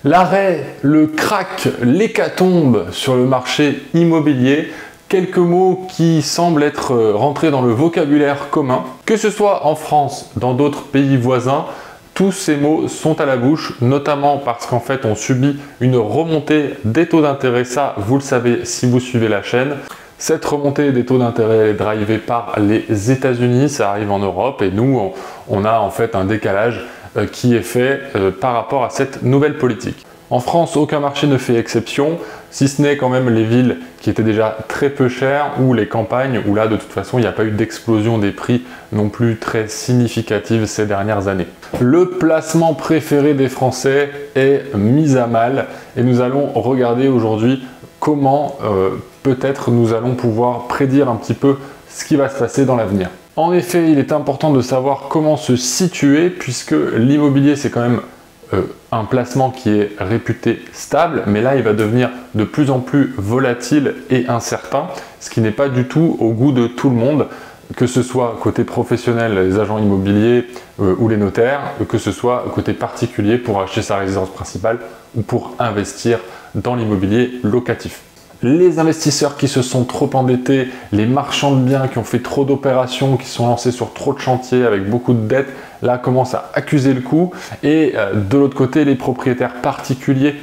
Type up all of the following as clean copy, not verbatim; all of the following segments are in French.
L'arrêt, le crack, l'hécatombe sur le marché immobilier, quelques mots qui semblent être rentrés dans le vocabulaire commun. Que ce soit en France, dans d'autres pays voisins, tous ces mots sont à la bouche, notamment parce qu'en fait on subit une remontée des taux d'intérêt. Ça, vous le savez si vous suivez la chaîne. Cette remontée des taux d'intérêt est drivée par les États-Unis, ça arrive en Europe et nous, on a en fait un décalage qui est fait par rapport à cette nouvelle politique. En France, aucun marché ne fait exception, si ce n'est quand même les villes qui étaient déjà très peu chères ou les campagnes où là de toute façon il n'y a pas eu d'explosion des prix non plus très significative ces dernières années. Le placement préféré des Français est mis à mal et nous allons regarder aujourd'hui comment peut-être nous allons pouvoir prédire un petit peu ce qui va se passer dans l'avenir. En effet, il est important de savoir comment se situer puisque l'immobilier c'est quand même un placement qui est réputé stable, mais là il va devenir de plus en plus volatile et incertain, ce qui n'est pas du tout au goût de tout le monde, que ce soit côté professionnel, les agents immobiliers ou les notaires, que ce soit côté particulier pour acheter sa résidence principale ou pour investir dans l'immobilier locatif. Les investisseurs qui se sont trop endettés, les marchands de biens qui ont fait trop d'opérations, qui sont lancés sur trop de chantiers avec beaucoup de dettes, là commencent à accuser le coup. Et de l'autre côté, les propriétaires particuliers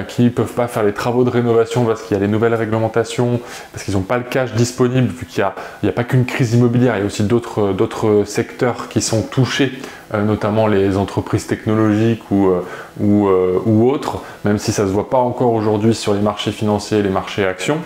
qui ne peuvent pas faire les travaux de rénovation parce qu'il y a les nouvelles réglementations, parce qu'ils n'ont pas le cash disponible, vu qu'il n'y a pas qu'une crise immobilière, il y a aussi d'autres secteurs qui sont touchés, notamment les entreprises technologiques ou autres, même si ça ne se voit pas encore aujourd'hui sur les marchés financiers et les marchés actions.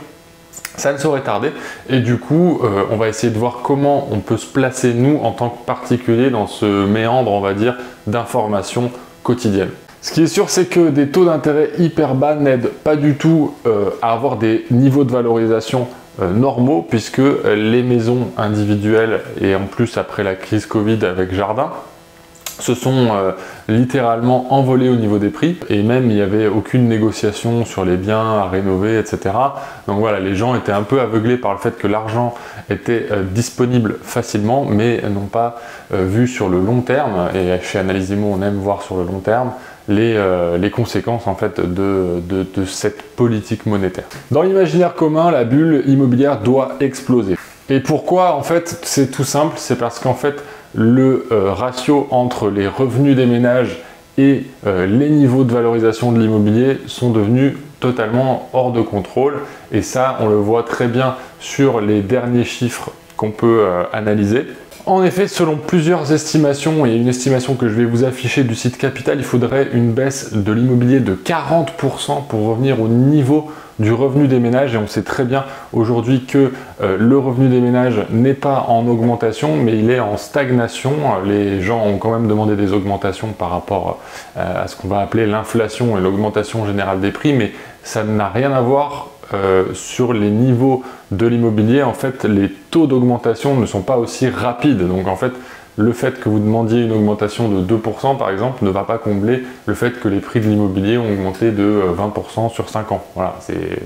Ça ne saurait tarder et du coup on va essayer de voir comment on peut se placer nous en tant que particulier dans ce méandre, on va dire, d'informations quotidiennes. Ce qui est sûr, c'est que des taux d'intérêt hyper bas n'aident pas du tout à avoir des niveaux de valorisation normaux, puisque les maisons individuelles, et en plus après la crise Covid avec jardin, se sont littéralement envolés au niveau des prix et même il n'y avait aucune négociation sur les biens à rénover, etc. Donc voilà, les gens étaient un peu aveuglés par le fait que l'argent était disponible facilement, mais n'ont pas vu sur le long terme, et chez Analyse Immo on aime voir sur le long terme, les conséquences en fait de cette politique monétaire. Dans l'imaginaire commun, la bulle immobilière doit exploser. Et pourquoi? En fait, c'est tout simple, c'est parce qu'en fait, le ratio entre les revenus des ménages et les niveaux de valorisation de l'immobilier sont devenus totalement hors de contrôle. Et ça, on le voit très bien sur les derniers chiffres qu'on peut analyser. En effet, selon plusieurs estimations, et une estimation que je vais vous afficher du site Capital, il faudrait une baisse de l'immobilier de 40% pour revenir au niveau du revenu des ménages. Et on sait très bien aujourd'hui que le revenu des ménages n'est pas en augmentation, mais il est en stagnation. Les gens ont quand même demandé des augmentations par rapport à ce qu'on va appeler l'inflation et l'augmentation générale des prix, mais ça n'a rien à voir sur les niveaux de l'immobilier. En fait, les taux d'augmentation ne sont pas aussi rapides. Donc en fait, le fait que vous demandiez une augmentation de 2% par exemple ne va pas combler le fait que les prix de l'immobilier ont augmenté de 20% sur 5 ans. Voilà,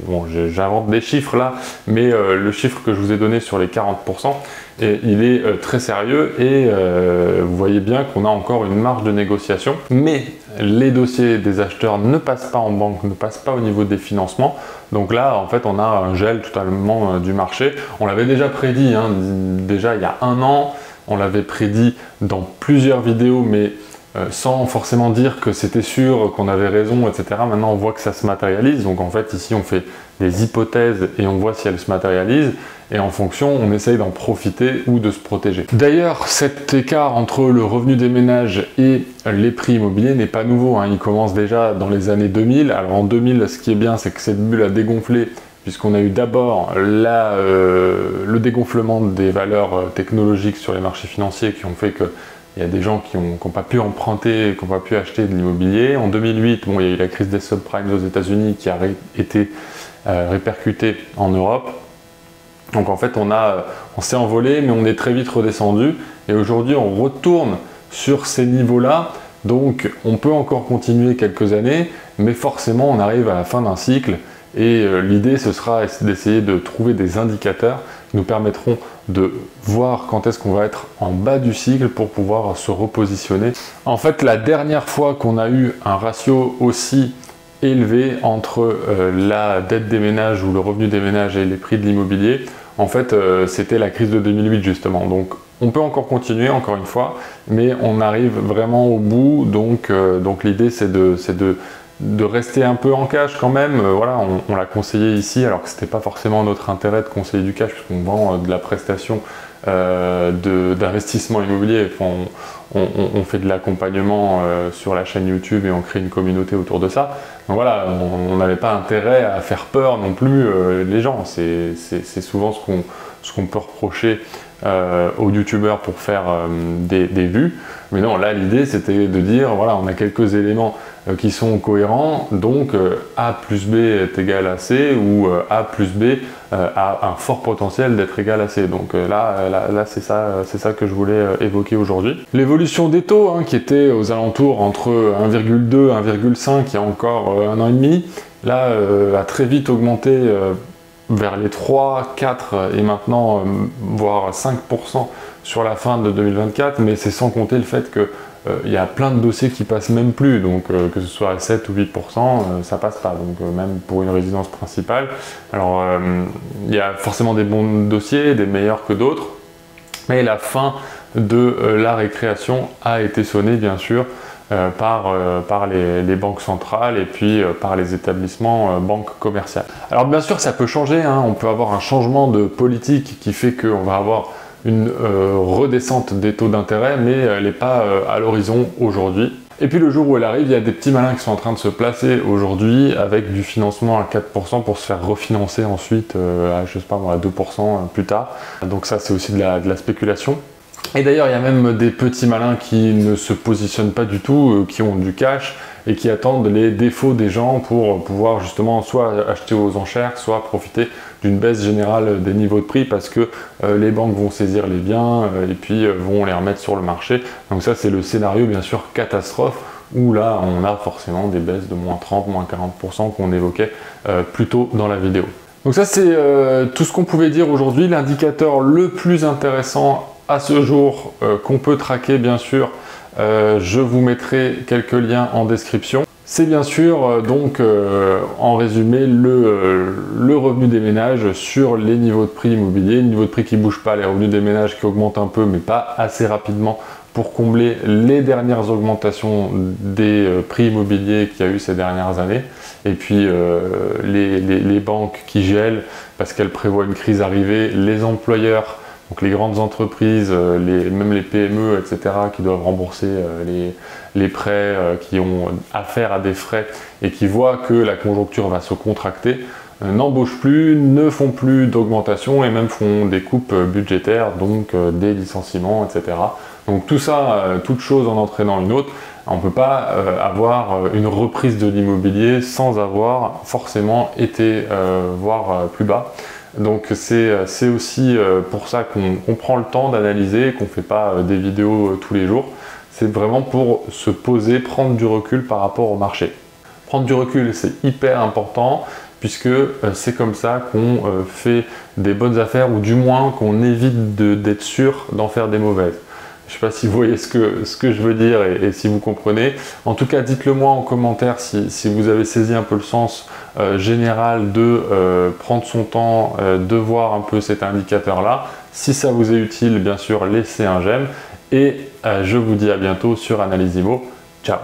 bon, j'invente des chiffres là, mais le chiffre que je vous ai donné sur les 40%, il est très sérieux et vous voyez bien qu'on a encore une marge de négociation. Mais les dossiers des acheteurs ne passent pas en banque, ne passent pas au niveau des financements. Donc là, en fait, on a un gel totalement du marché. On l'avait déjà prédit, hein, déjà il y a un an. On l'avait prédit dans plusieurs vidéos, mais sans forcément dire que c'était sûr, qu'on avait raison, etc. Maintenant, on voit que ça se matérialise. Donc en fait, ici, on fait des hypothèses et on voit si elles se matérialisent. Et en fonction, on essaye d'en profiter ou de se protéger. D'ailleurs, cet écart entre le revenu des ménages et les prix immobiliers n'est pas nouveau, hein. Il commence déjà dans les années 2000. Alors en 2000, ce qui est bien, c'est que cette bulle a dégonflé, puisqu'on a eu d'abord le dégonflement des valeurs technologiques sur les marchés financiers qui ont fait qu'il y a des gens qui n'ont pas pu emprunter, qui n'ont pas pu acheter de l'immobilier. En 2008, bon, il y a eu la crise des subprimes aux États-Unis qui a été répercutée en Europe. Donc en fait, on s'est envolé, mais on est très vite redescendu. Et aujourd'hui, on retourne sur ces niveaux-là. Donc on peut encore continuer quelques années, mais forcément, on arrive à la fin d'un cycle. Et l'idée, ce sera d'essayer de trouver des indicateurs qui nous permettront de voir quand est-ce qu'on va être en bas du cycle pour pouvoir se repositionner. En fait, la dernière fois qu'on a eu un ratio aussi élevé entre la dette des ménages ou le revenu des ménages et les prix de l'immobilier. En fait, c'était la crise de 2008 justement. Donc, on peut encore continuer, encore une fois, mais on arrive vraiment au bout. Donc l'idée, c'est de rester un peu en cash quand même. Voilà, on l'a conseillé ici, alors que ce n'était pas forcément notre intérêt de conseiller du cash, puisqu'on vend de la prestation d'investissement immobilier. Enfin, on fait de l'accompagnement sur la chaîne YouTube et on crée une communauté autour de ça. Donc voilà, on n'avait pas intérêt à faire peur non plus les gens. C'est souvent ce qu'on peut reprocher aux youtubeurs pour faire des vues. Mais non, là l'idée c'était de dire, voilà, on a quelques éléments qui sont cohérents, donc A plus B est égal à C, ou A plus B a un fort potentiel d'être égal à C. Donc là c'est ça que je voulais évoquer aujourd'hui. L'évolution des taux, qui était aux alentours entre 1,2 et 1,5 il y a encore un an et demi, là a très vite augmenté vers les 3, 4 et maintenant voire 5% sur la fin de 2024, mais c'est sans compter le fait que il y a plein de dossiers qui passent même plus, donc que ce soit à 7 ou 8%, ça passe pas, donc même pour une résidence principale. Alors il y a forcément des bons dossiers, des meilleurs que d'autres, mais la fin de la récréation a été sonnée bien sûr par les banques centrales et puis par les établissements banques commerciales. Alors bien sûr ça peut changer, on peut avoir un changement de politique qui fait qu'on va avoir une redescente des taux d'intérêt, mais elle n'est pas à l'horizon aujourd'hui. Et puis le jour où elle arrive, il y a des petits malins qui sont en train de se placer aujourd'hui avec du financement à 4% pour se faire refinancer ensuite à, je sais pas moi, à 2% plus tard. Donc ça c'est aussi de la spéculation. Et d'ailleurs il y a même des petits malins qui ne se positionnent pas du tout, qui ont du cash et qui attendent les défauts des gens pour pouvoir justement soit acheter aux enchères, soit profiter d'une baisse générale des niveaux de prix parce que les banques vont saisir les biens et puis vont les remettre sur le marché. Donc ça c'est le scénario bien sûr catastrophe où là on a forcément des baisses de moins 30, moins 40% qu'on évoquait plus tôt dans la vidéo. Donc ça c'est tout ce qu'on pouvait dire aujourd'hui. L'indicateur le plus intéressant à ce jour qu'on peut traquer bien sûr, je vous mettrai quelques liens en description. C'est bien sûr donc en résumé le revenu des ménages sur les niveaux de prix immobiliers, niveau de prix qui ne bouge pas, les revenus des ménages qui augmentent un peu mais pas assez rapidement pour combler les dernières augmentations des prix immobiliers qu'il y a eu ces dernières années, et puis les banques qui gèlent parce qu'elles prévoient une crise arrivée, les employeurs, donc les grandes entreprises, même les PME, etc., qui doivent rembourser les prêts, qui ont affaire à des frais et qui voient que la conjoncture va se contracter, n'embauchent plus, ne font plus d'augmentation et même font des coupes budgétaires, donc des licenciements, etc. Donc tout ça, toute chose en entraînant une autre, on ne peut pas avoir une reprise de l'immobilier sans avoir forcément été voir plus bas. Donc c'est aussi pour ça qu'on prend le temps d'analyser, qu'on ne fait pas des vidéos tous les jours. C'est vraiment pour se poser, prendre du recul par rapport au marché. Prendre du recul, c'est hyper important puisque c'est comme ça qu'on fait des bonnes affaires ou du moins qu'on évite d'être sûr d'en faire des mauvaises. Je ne sais pas si vous voyez ce que je veux dire et si vous comprenez. En tout cas, dites-le moi en commentaire si vous avez saisi un peu le sens général de prendre son temps, de voir un peu cet indicateur-là. Si ça vous est utile, bien sûr, laissez un j'aime. Et je vous dis à bientôt sur Analyse Immo. Ciao!